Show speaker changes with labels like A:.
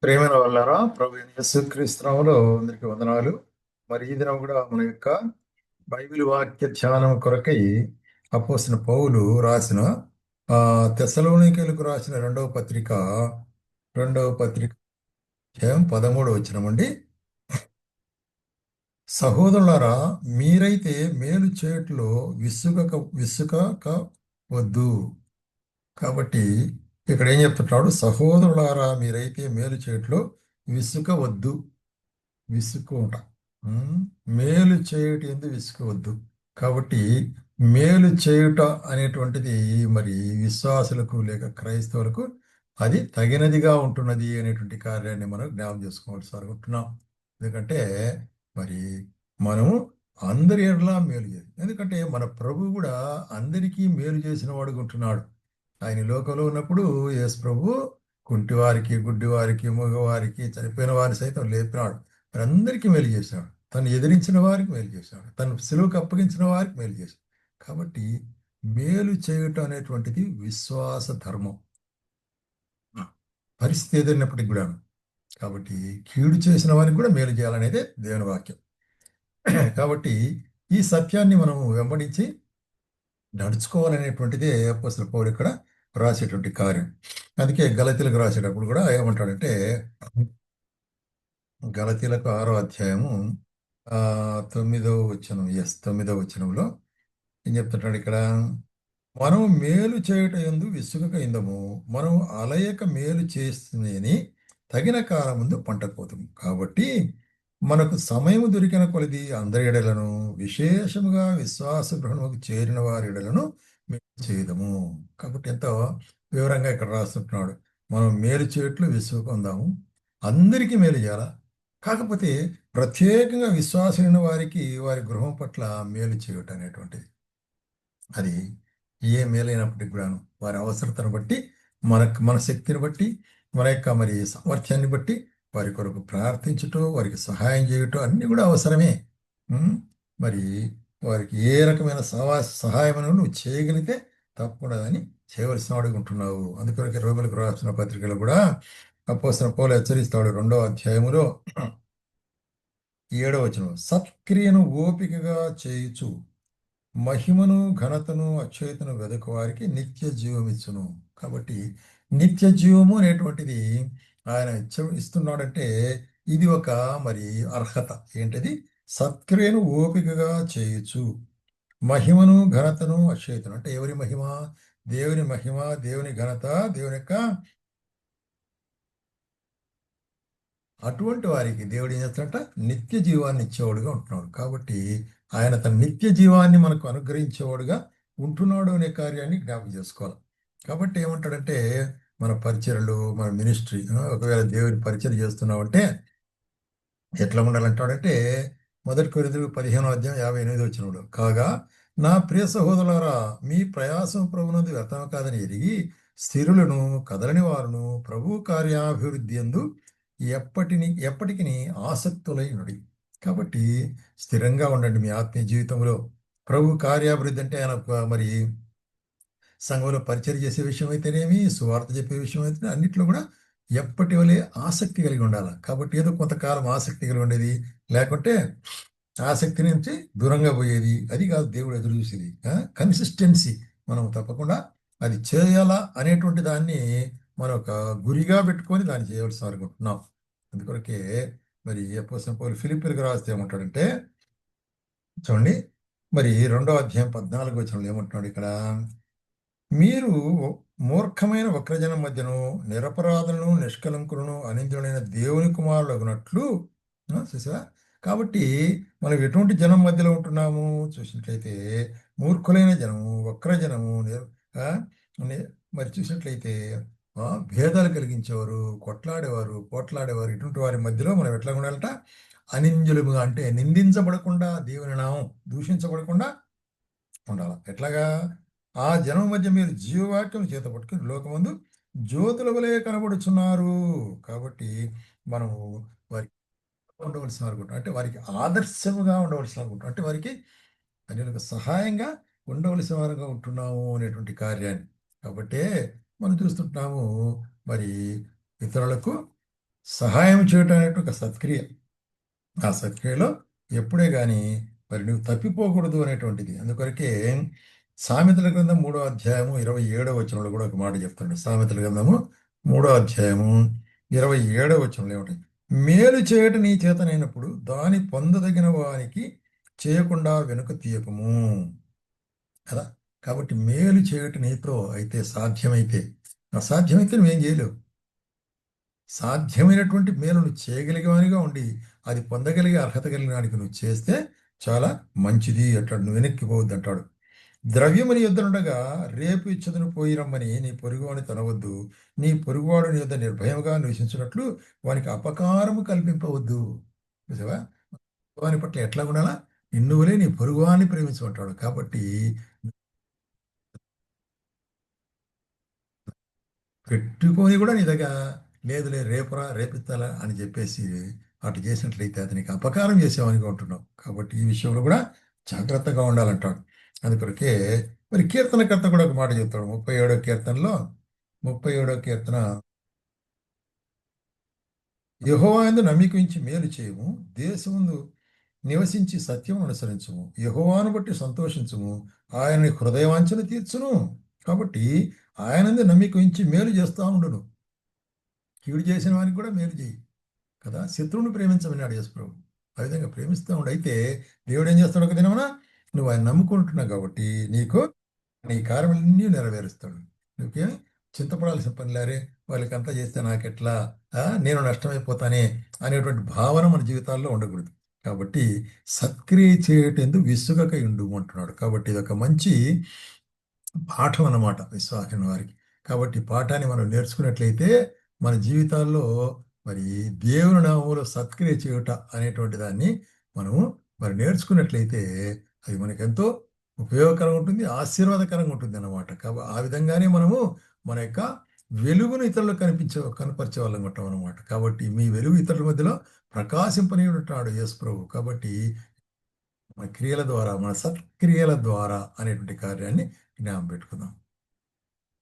A: ప్రేమైన వాళ్ళారా, ప్రభు అయిన యేసుక్రీస్తునామములో అందరికి వందనాలు. మరి ఈ దినం కూడా మన యొక్క బైబిల్ వాక్య ధ్యానం కొరకై అపోస్తలుడైన పౌలు రాసిన తెస్సలోనికీయులకు రాసిన రెండవ పత్రిక అధ్యాయం 13 వచనమండి. సహోదరులారా, మీరైతే మేలు చేయుటలో విసుకక వద్దు. కాబట్టి ఇక్కడ ఏం చెప్తున్నాడు? సహోదరులారా, మీరైతే మేలు చేయుటలో విసుకవద్దు. విసుక్కుంట ఉమ్, మేలు చేయుట ఎందు విసుకవద్దు. కాబట్టి మేలు చేయుట అనేటువంటిది మరి విశ్వాసులకు లేక క్రైస్తవులకు అది తగినదిగా ఉంటున్నది అనేటువంటి కార్యాన్ని మనం జ్ఞాపకం చేసుకోవాల్సి అనుకుంటున్నాం. ఎందుకంటే మరి మనము అందరి ఎడలా మేలు చేయాలి. ఎందుకంటే మన ప్రభు కూడా అందరికీ మేలు చేసిన వాడుగా ఉంటున్నాడు. ఆయన ఈ లోకంలో ఉన్నప్పుడు యేసు ప్రభు కుంటివారికి, గుడ్డివారికి, మూగవారికి, చనిపోయిన వారిని సైతం లేపినాడు. మరి అందరికీ మేలు చేశాడు. తను ఎదిరించిన వారికి మేలు చేశాడు. తను సిలువకు అప్పగించిన వారికి మేలు చేశాడు. కాబట్టి మేలు చేయటం అనేటువంటిది విశ్వాస ధర్మం. పరిస్థితి ఎదిరినప్పటికి కూడా. కాబట్టి కీడు చేసిన వారికి కూడా మేలు చేయాలనేదే దేవుని వాక్యం. కాబట్టి ఈ సత్యాన్ని మనం వెంబడించి నడుచుకోవాలనేటువంటిదే అపోస్తలుడు పౌలు ఇక్కడ రాసేటువంటి కార్యం. అందుకే గలతీలకు రాసేటప్పుడు కూడా ఏమంటాడంటే, గలతీలకు 6వ అధ్యాయము 9వ వచనంలో ఏం చెప్తున్నాడు ఇక్కడ? మనం మేలు చేయుట యందు విసుగక ఇందము, మనం అలయక మేలు చేస్తుందని తగిన కాలం ముందు పంట కోతము. కాబట్టి మనకు సమయం దొరికిన కొలది అందరి ఎడలను, విశేషముగా విశ్వాస గృహముకు చేరిన వారి ఎడలను మేలు చేయదము. కాబట్టి ఎంతో వివరంగా ఇక్కడ రాస్తున్నాడు. మనం మేలు చేయట్లు విసుగుకుందాము, అందరికీ మేలు చేయాల. కాకపోతే ప్రత్యేకంగా విశ్వాసమైన వారికి వారి గృహం పట్ల మేలు చేయటం అనేటువంటిది అది ఏ మేలైనప్పటికి కూడాను వారి అవసరతను బట్టి, మన శక్తిని బట్టి, మన యొక్క మరి సామర్థ్యాన్ని బట్టి వారి కొరకు ప్రార్థించటం, వారికి సహాయం చేయటం అన్నీ కూడా అవసరమే. ఉమ్, మరి వారికి ఏ రకమైన సహాయం నువ్వు చేయగలిగితే తప్పకుండా అని చేయవలసిన వాడిగా ఉంటున్నావు. అందుకొరకు రోగులకు రాసిన పత్రికలో కూడా అపోస్తలుడైన పౌలు హెచ్చరిస్తాడు. 2వ అధ్యాయములో 7వ వచనం, సత్క్రియను ఓపికగా చేయుచు మహిమను, ఘనతను, అక్షయతను వెదకు వారికి నిత్య జీవం ఇచ్చును. కాబట్టి నిత్య జీవము అనేటువంటిది ఆయన ఇస్తున్నాడంటే ఇది ఒక మరి అర్హత. ఏంటది? సత్క్రియను ఓపికగా చేయొచ్చు, మహిమను, ఘనతను, అక్షయతను. అంటే ఎవరి మహిమ? దేవుని మహిమ, దేవుని ఘనత, దేవుని యొక్క అటువంటి వారికి దేవుడు ఏం చేస్తాడంట? నిత్య జీవాన్ని ఇచ్చేవాడుగా ఉంటున్నాడు. కాబట్టి ఆయన తన నిత్య జీవాన్ని మనకు అనుగ్రహించేవాడుగా ఉంటున్నాడు అనే కార్యాన్ని జ్ఞాపకం చేసుకోవాలి. కాబట్టి ఏమంటాడంటే మన పరిచర్యలు, మన మినిస్ట్రీ, ఒకవేళ దేవుని పరిచయం చేస్తున్నామంటే ఎట్లా ఉండాలంటాడంటే 1 కొరింథీయులకు 15వ అధ్యాయం 58వ వచనంలో, కాగా నా ప్రియ సహోదరులారా, మీ ప్రయాసం ప్రభునందు వ్యర్థం కాదని ఎరిగి స్థిరులను, కదలని వారును ప్రభు కార్యాభివృద్ధి యందు ఎప్పటికి ఆసక్తులై ఉండి. కాబట్టి స్థిరంగా ఉండండి మీ ఆత్మీయ జీవితంలో. ప్రభు కార్యాభివృద్ధి అంటే ఆయన మరి సంఘంలో పరిచయం చేసే విషయం అయితేనేమి, సువార్త చెప్పే విషయం అయితే అన్నిట్లో కూడా ఎప్పటి వలె ఆసక్తి కలిగి ఉండాలి. కాబట్టి ఏదో కొంతకాలం ఆసక్తి కలిగి ఉండేది, లేకుంటే ఆసక్తి నుంచి దూరంగా పోయేది, అది కాదు దేవుడు ఎదురు చూసేది. కన్సిస్టెన్సీ మనం తప్పకుండా అది చేయాలా అనేటువంటి దాన్ని మనం ఒక గురిగా పెట్టుకొని దాన్ని చేయవలసి అనుకుంటున్నాం. అందుకొరకే మరి అపోస్తలుడైన పౌలు ఫిలిప్పీయులకు రాస్తే ఏమంటాడంటే, చూడండి, మరి 2వ అధ్యాయం 14వ వచనంలో ఏమంటున్నాడు ఇక్కడ? మీరు మూర్ఖమైన వక్రజనం మధ్యను నిరపరాధులను, నిష్కలంకులను, అనింద్రులైన దేవుని కుమారులగునట్లు చూసా. కాబట్టి మనం ఎటువంటి జనం మధ్యలో ఉంటున్నాము చూసినట్లయితే మూర్ఖులైన జనము, వక్రజనము, ఆ, మరి చూసినట్లయితే భేదాలు కలిగించేవారు, కొట్లాడేవారు, పోట్లాడేవారు, ఇటువంటి వారి మధ్యలో మనం ఎట్లా ఉండాలట? అనింజులుగా, అంటే నిందించబడకుండా, దేవుని నామం దూషించబడకుండా ఉండాలి. ఎట్లాగా? ఆ జనం మధ్య మీరు జీవవాక్యం చేత పట్టుకుని లోకమందు జ్యోతుల వలె కనబడుచున్నారు. కాబట్టి మనము వారికి ఉండవలసిన అనుకుంటాం, అంటే వారికి ఆదర్శముగా ఉండవలసిన అనుకుంటాం, అంటే వారికి అన్యులకు సహాయంగా ఉండవలసిన వారుగా ఉంటున్నాము అనేటువంటి కార్యాన్ని. కాబట్టే మనం చూస్తుంటున్నాము మరి ఇతరులకు సహాయం చేయటం అనేటువంటి ఒక సత్క్రియ. ఆ సత్క్రియలో ఎప్పుడే గాని మరి నువ్వు తప్పిపోకూడదు అనేటువంటిది. అందుకొరకే సామెతల గ్రంథం 3వ అధ్యాయము 27వ వచనంలో కూడా ఒక మాట చెప్తాడు. సామెతల గ్రంథము 3వ అధ్యాయము 27వ వచనంలో ఏమిటి? మేలు చేయట నీ చేతనైనప్పుడు దాని పొందదగిన వానికి చేయకుండా వెనుక తీయకము. కదా. కాబట్టి మేలు చేయట నీతో అయితే సాధ్యమైతే, అసాధ్యమైతే నువ్వేం చేయలేవు. సాధ్యమైనటువంటి మేలు నువ్వు చేయగలిగేవానిగా ఉండి అది పొందగలిగే అర్హత కలిగిన వానికి నువ్వు చేస్తే చాలా మంచిది అంటాడు. నువ్వు వెనక్కి పోవద్దు అంటాడు. ద్రవ్యముని యుద్ధనుండగా రేపు ఇచ్చదును పోయి రమ్మని నీ పొరుగువాని తనవద్దు. నీ పొరుగువాడు నీ యొద్ద నిర్భయముగా నివసించినట్లు వానికి అపకారము కల్పింపవద్దు. చూసావా? వాని పట్ల ఎట్లా ఉండాలా? నిన్ను వలే నీ పొరుగువాన్ని ప్రేమించమంటాడు. కాబట్టి పెట్టుకొని కూడా నీ దగ్గర లేదులే రేపురా రేపిస్తాలా అని చెప్పేసి అటు చేసినట్లయితే అతనికి అపకారం చేసేవానికి ఉంటున్నావు. కాబట్టి ఈ విషయంలో కూడా జాగ్రత్తగా ఉండాలంటాడు. అందుకొరకే మరి కీర్తనకర్త కూడా ఒక మాట చెప్తాడు. 37వ కీర్తనలో 37వ కీర్తన, యెహోవా యందు నమ్మిక ఉంచి మేలు చేయము, దేశముందు నివసించి సత్యము అనుసరించుము, యెహోవాను బట్టి సంతోషించుము, ఆయన నీ హృదయవాంఛను తీర్చును. కాబట్టి ఆయనందు నమ్మిక ఉంచి మేలు చేస్తా ఉండును. కీడు చేసిన వానికి కూడా మేలు చేయి. కదా. శత్రువుని ప్రేమించమన్నాడు యేసు ప్రభు. ఆ విధంగా ప్రేమిస్తూ ఉండు. అయితే దేవుడు ఏం చేస్తాడు? ఒక దినమున నువ్వు ఆయన నమ్ముకుంటున్నావు కాబట్టి నీకు నీ కార్యములన్నీ నెరవేరుస్తాడు. నువ్వేం చింతపడాల్సిన పని లేరే, వాళ్ళకంతా చేస్తే నాకెట్లా, నేను నష్టమైపోతానే అనేటువంటి భావన మన జీవితాల్లో ఉండకూడదు. కాబట్టి సత్క్రియ చేయటందుకు విసుగక ఉండు అంటున్నాడు. కాబట్టి ఇది ఒక మంచి పాఠం అన్నమాట విశ్వాసం వారికి. కాబట్టి ఈ పాఠాన్ని మనం నేర్చుకున్నట్లయితే మన జీవితాల్లో మరి దేవుని నామములో సత్క్రియ చేయుట అనేటువంటి దాన్ని మనము మరి నేర్చుకున్నట్లయితే అది మనకెంతో ఉపయోగకరంగా ఉంటుంది, ఆశీర్వాదకరంగా ఉంటుంది అన్నమాట. ఆ విధంగానే మనము మన యొక్క వెలుగును ఇతరులకు కనపరిచే వాళ్ళం ఉంటాం అనమాట. కాబట్టి మీ వెలుగు ఇతరుల మధ్యలో ప్రకాశింపనీయుడుంటాడు యేసు ప్రభు. కాబట్టి మన క్రియల ద్వారా, మన సత్క్రియల ద్వారా అనేటువంటి కార్యాన్ని జ్ఞాపకం పెట్టుకుందాం.